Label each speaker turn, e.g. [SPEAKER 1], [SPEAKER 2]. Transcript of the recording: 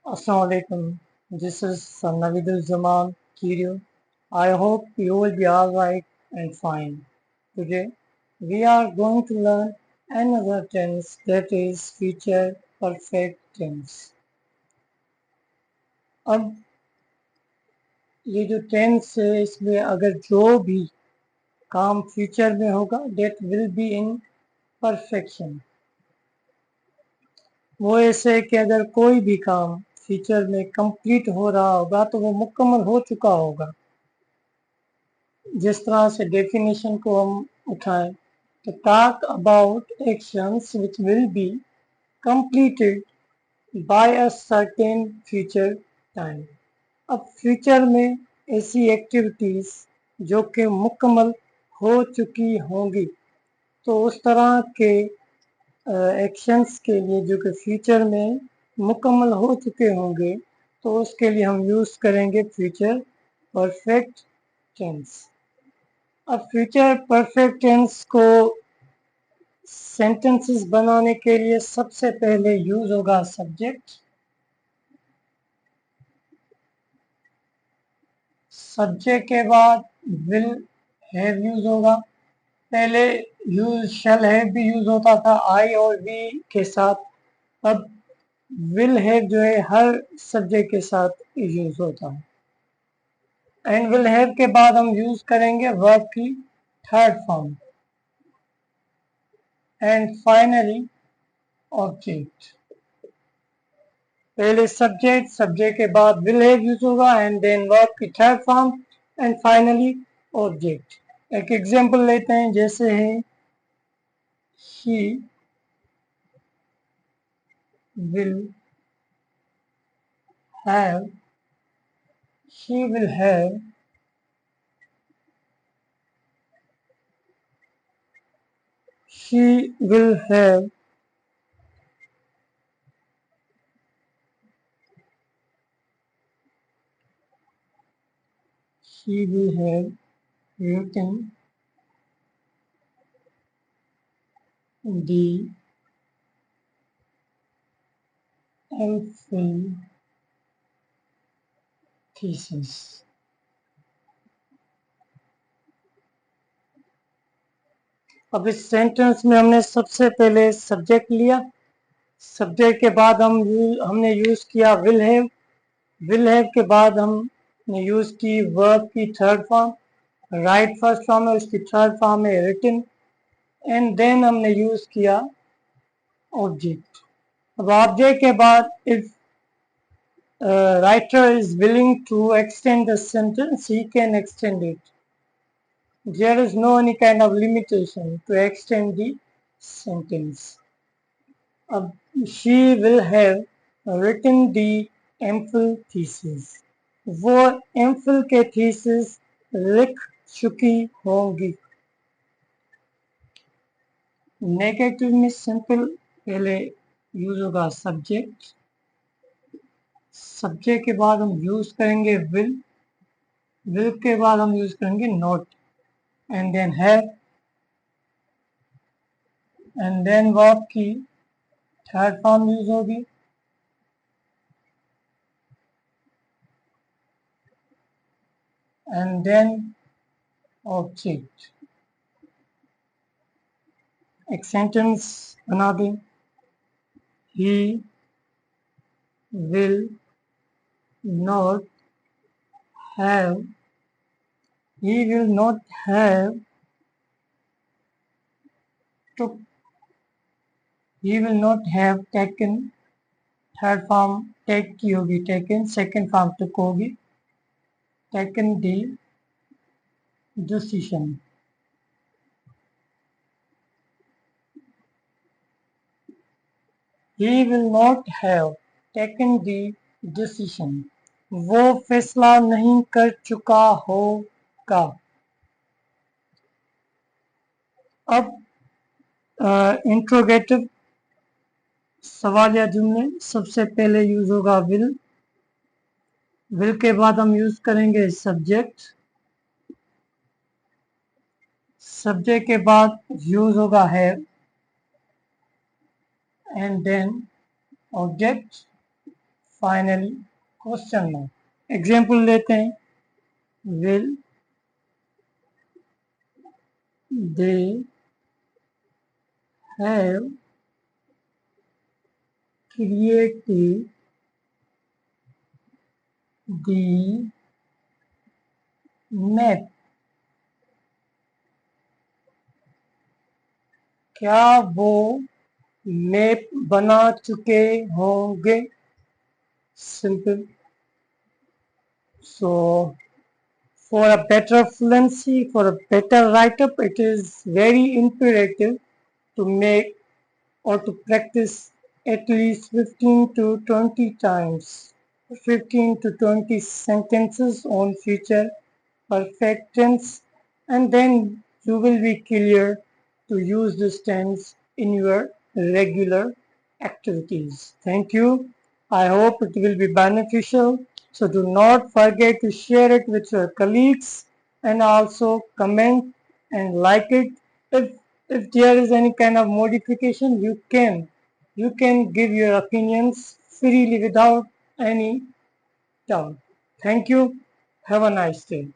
[SPEAKER 1] Assalamualaikum. This is Navidul Zaman Kirio. I hope you will be alright and fine. Today we are going to learn another tense, that is future perfect tense. अब ये जो tense है इसमें अगर जो भी काम future में होगा that will be in perfection. वो ऐसे है कि अगर कोई भी काम फ्यूचर में कंप्लीट हो रहा होगा तो वो मुकम्मल हो चुका होगा. जिस तरह से डेफिनेशन को हम उठाएं तो talk about actions which will be completed by a certain future time. अब फ्यूचर में ऐसी एक्टिविटीज जो कि मुकम्मल हो चुकी होंगी तो उस तरह के एक्शंस के लिए जो कि फ्यूचर में मुकम्मल हो चुके होंगे तो उसके लिए हम यूज़ करेंगे फ्यूचर परफेक्ट टेंस. अब फ्यूचर परफेक्ट टेंस को सेंटेंसेस बनाने के लिए सबसे पहले यूज होगा सब्जेक्ट. सब्जेक्ट के बाद विल हैव यूज होगा. पहले यूज शैल हैव भी यूज होता था आई और वी के साथ. अब विल हैव जो है हर सब्जेक्ट के साथ यूज होता है. एंड विल हैव के बाद हम यूज करेंगे वर्ब की third form. And finally object. पहले सब्जेक्ट, सब्जेक्ट के बाद विल हैव यूज होगा एंड देन वर्ब की third form and finally object. एक एग्जांपल लेते हैं जैसे है he will have, she will have, she will have, she will have written the MPhil thesis. अब इस सेंटेंस में हमने सबसे पहले सब्जेक्ट लिया. सब्जेक्ट के बाद हमने यूज किया विल हैव. विल हैव के बाद हमने यूज की वर्ब की third form. Right first form है, उसकी थर्ड फॉर्म है रिटन. एंड देन हमने यूज किया ऑब्जेक्ट. अब ऑब्जेक्ट के बाद if writer is willing to extend the sentence, he can extend it. There is no any kind of limitation to extend the sentence. She will have written the MPhil thesis. वो MPhil के thesis लिख चुकी होंगी. Negative में simple पहले use होगा subject. Subject के बाद हम यूज करेंगे विल. विल के बाद हम यूज करेंगे not and then have and then verb की थर्ड फॉर्म यूज होगी एंड देन ऑब्जेक्ट. एक सेंटेंस बना दें. He will not have, he will not have took, he will not have taken. Third form take की होगी taken. Second form took होगी. Taken the decision. he will not have taken the decision. वो फैसला नहीं कर चुका होगा. अब इंट्रोगेटिव सवालिया जुमले. सबसे पहले यूज होगा विल. विल के बाद हम यूज करेंगे सब्जेक्ट. सब्जेक्ट के बाद यूज होगा have. and then object, finally question mark. Example लेते हैं. Will they have created the map? क्या वो मैप बना चुके होंगे? Simple. So for a better fluency, for a better write-up, it is very imperative to make or to practice at least 15 to 20 times, 15 to 20 sentences on future perfect tense, and then you will be clear to use this tense in your regular activities. Thank you. I hope it will be beneficial. So do not forget to share it with your colleagues and also comment and like it. If there is any kind of modification, you can give your opinions freely without any doubt. Thank you. Have a nice day.